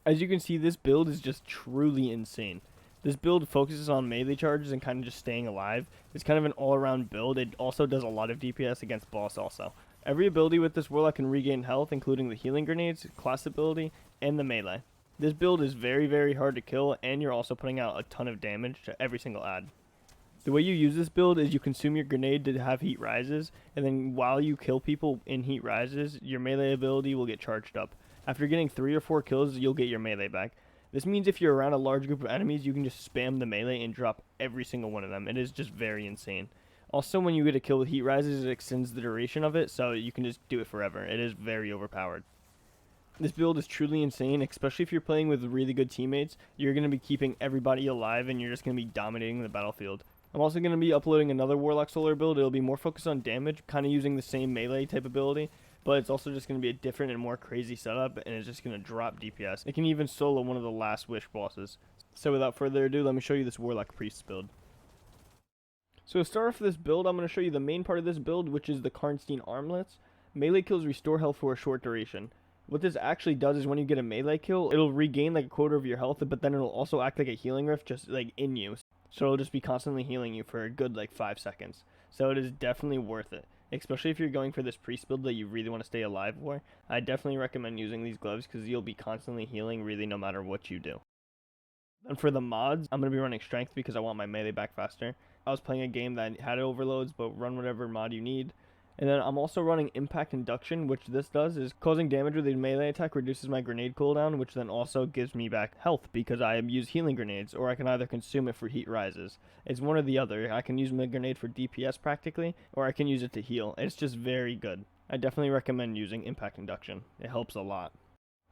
As you can see, this build is just truly insane. This build focuses on melee charges and kind of just staying alive. It's kind of an all-around build. It also does a lot of DPS against boss also. Every ability with this Warlock can regain health, including the healing grenades, class ability, and the melee. This build is very, very hard to kill, and you're also putting out a ton of damage to every single ad. The way you use this build is you consume your grenade to have heat rises, and then while you kill people in heat rises, your melee ability will get charged up. After getting 3 or 4 kills, you'll get your melee back. This means if you're around a large group of enemies, you can just spam the melee and drop every single one of them. It is just very insane. Also, when you get a kill with heat rises, it extends the duration of it, so you can just do it forever. It is very overpowered. This build is truly insane, especially if you're playing with really good teammates. You're going to be keeping everybody alive, and you're just going to be dominating the battlefield. I'm also going to be uploading another Warlock Solar build. It'll be more focused on damage, kind of using the same melee type ability, but it's also just going to be a different and more crazy setup, and it's just going to drop DPS. It can even solo one of the Last Wish bosses. So without further ado, let me show you this Warlock Priest build. So to start off this build, I'm going to show you the main part of this build, which is the KARNSTEIN ARMLETS. Melee kills restore health for a short duration. What this actually does is when you get a melee kill, it'll regain like a quarter of your health, but then it'll also act like a healing rift just like in you. So it'll just be constantly healing you for a good like 5 seconds. So it is definitely worth it. Especially if you're going for this priest build that you really want to stay alive for. I definitely recommend using these gloves because you'll be constantly healing really no matter what you do. Then for the mods, I'm going to be running strength because I want my melee back faster. I was playing a game that had overloads, but run whatever mod you need. And then I'm also running Impact Induction, which this does is causing damage with a melee attack reduces my grenade cooldown, which then also gives me back health because I use healing grenades, or I can either consume it for heat rises. It's one or the other. I can use my grenade for DPS practically, or I can use it to heal. It's just very good. I definitely recommend using Impact Induction. It helps a lot.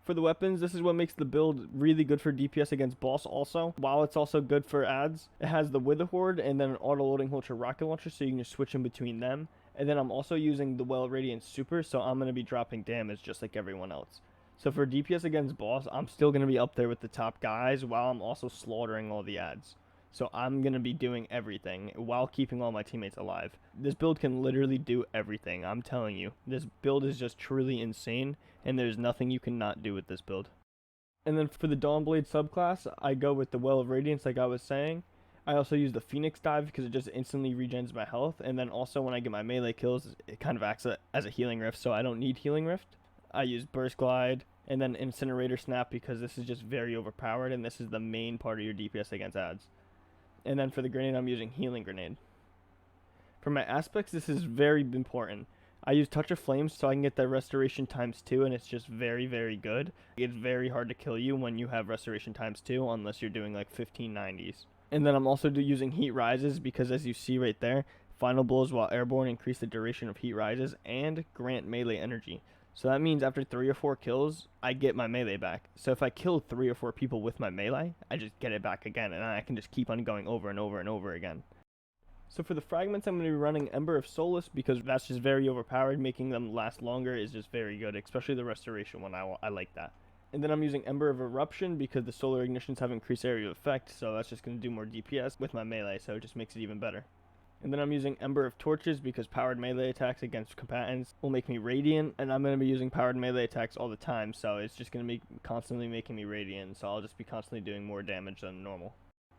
For the weapons, this is what makes the build really good for DPS against boss also. While it's also good for ads, it has the Wither Horde and then an auto-loading holster rocket launcher, so you can just switch in between them. And then I'm also using the Well of Radiance super, so I'm going to be dropping damage just like everyone else. So for DPS against boss, I'm still going to be up there with the top guys while I'm also slaughtering all the ads. So I'm going to be doing everything while keeping all my teammates alive. This build can literally do everything, I'm telling you. This build is just truly insane, and there's nothing you cannot do with this build. And then for the Dawnblade subclass, I go with the Well of Radiance like I was saying. I also use the Phoenix Dive because it just instantly regens my health, and then also when I get my melee kills, it kind of acts as a healing rift, so I don't need healing rift. I use Burst Glide, and then Incinerator Snap because this is just very overpowered, and this is the main part of your DPS against ads. And then for the grenade, I'm using Healing Grenade. For my aspects, this is very important. I use Touch of Flames so I can get that restoration ×2, and it's just very, very good. It's very hard to kill you when you have restoration ×2 unless you're doing like 1590s. And then I'm also using Heat Rises because as you see right there, Final Blows while airborne increase the duration of Heat Rises and grant melee energy. So that means after 3 or 4 kills, I get my melee back. So if I kill 3 or 4 people with my melee, I just get it back again, and I can just keep on going over and over and over again. So for the fragments, I'm going to be running Ember of Solace because that's just very overpowered. Making them last longer is just very good, especially the restoration one. I like that. And then I'm using Ember of Eruption because the solar ignitions have increased area of effect, so that's just going to do more DPS with my melee, so it just makes it even better. And then I'm using Ember of Torches because powered melee attacks against combatants will make me radiant, and I'm going to be using powered melee attacks all the time, so it's just going to be constantly making me radiant, so I'll just be constantly doing more damage than normal.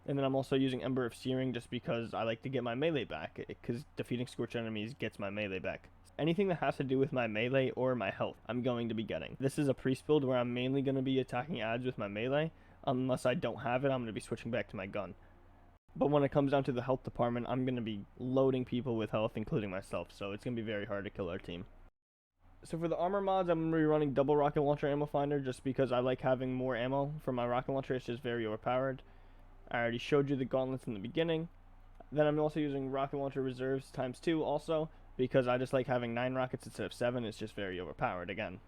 And then I'm also using Ember of Searing just because I like to get my melee back, because defeating scorched enemies gets my melee back. Anything that has to do with my melee or my health, I'm going to be getting. This is a priest build where I'm mainly going to be attacking ads with my melee. Unless I don't have it, I'm going to be switching back to my gun. But when it comes down to the health department, I'm going to be loading people with health, including myself, so it's going to be very hard to kill our team. So for the armor mods, I'm going to be running double rocket launcher ammo finder just because I like having more ammo for my rocket launcher. It's just very overpowered. I already showed you the gauntlets in the beginning. Then I'm also using rocket launcher reserves ×2 also, because I just like having 9 rockets instead of 7. It's just very overpowered again.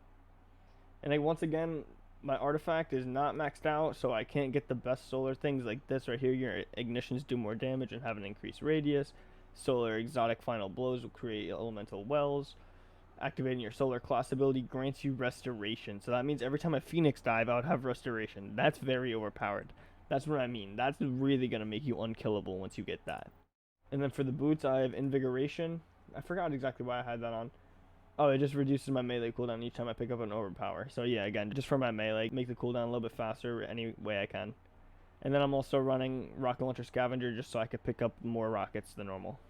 And once again, my artifact is not maxed out, so I can't get the best solar things like this right here. Your ignitions do more damage and have an increased radius. Solar exotic final blows will create elemental wells. Activating your solar class ability grants you restoration. So that means every time I Phoenix dive, I would have restoration. That's very overpowered. That's what I mean. That's really going to make you unkillable once you get that. And then for the boots, I have Invigoration. I forgot exactly why I had that on. Oh, it just reduces my melee cooldown each time I pick up an overpower. So yeah, again, just for my melee, make the cooldown a little bit faster any way I can. And then I'm also running Rocket Launcher Scavenger just so I could pick up more rockets than normal.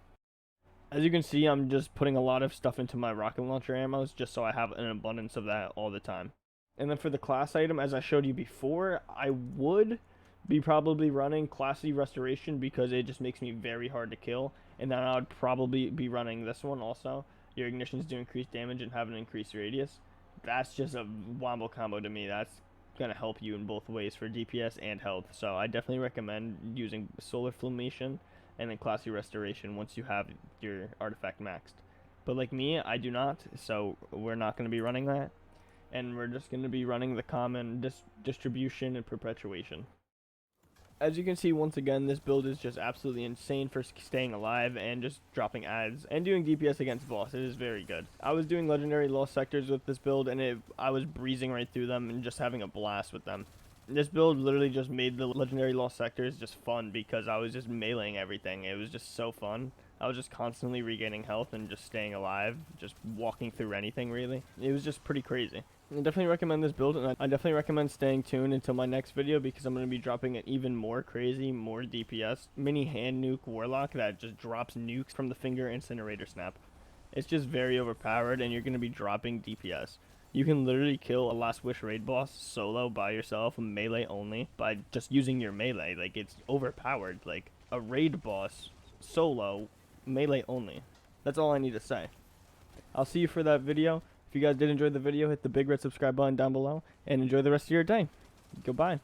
As you can see, I'm just putting a lot of stuff into my rocket launcher ammos just so I have an abundance of that all the time. And then for the class item, as I showed you before, I would be probably running Classy Restoration because it just makes me very hard to kill. And then I would probably be running this one also. Your ignitions do increase damage and have an increased radius. That's just a wombo combo to me. That's going to help you in both ways for DPS and health. So I definitely recommend using Solar Flammation and then Classy Restoration once you have your artifact maxed. But like me, I do not, so we're not going to be running that. And we're just going to be running the common distribution and perpetuation. As you can see, once again, this build is just absolutely insane for staying alive and just dropping adds and doing DPS against boss. It is very good. I was doing legendary lost sectors with this build, and I was breezing right through them and just having a blast with them. This build literally just made the legendary lost sectors just fun because I was just meleeing everything. It was just so fun. I was just constantly regaining health and just staying alive, just walking through anything really. It was just pretty crazy. I definitely recommend this build, and I definitely recommend staying tuned until my next video because I'm going to be dropping an even more crazy, more DPS mini hand nuke warlock that just drops nukes from the finger Incinerator Snap. It's just very overpowered, and you're going to be dropping DPS. You can literally kill a Last Wish raid boss solo by yourself, melee only, by just using your melee. Like, it's overpowered. Like, a raid boss solo, melee only. That's all I need to say. I'll see you for that video. If you guys did enjoy the video, hit the big red subscribe button down below, and enjoy the rest of your day. Goodbye.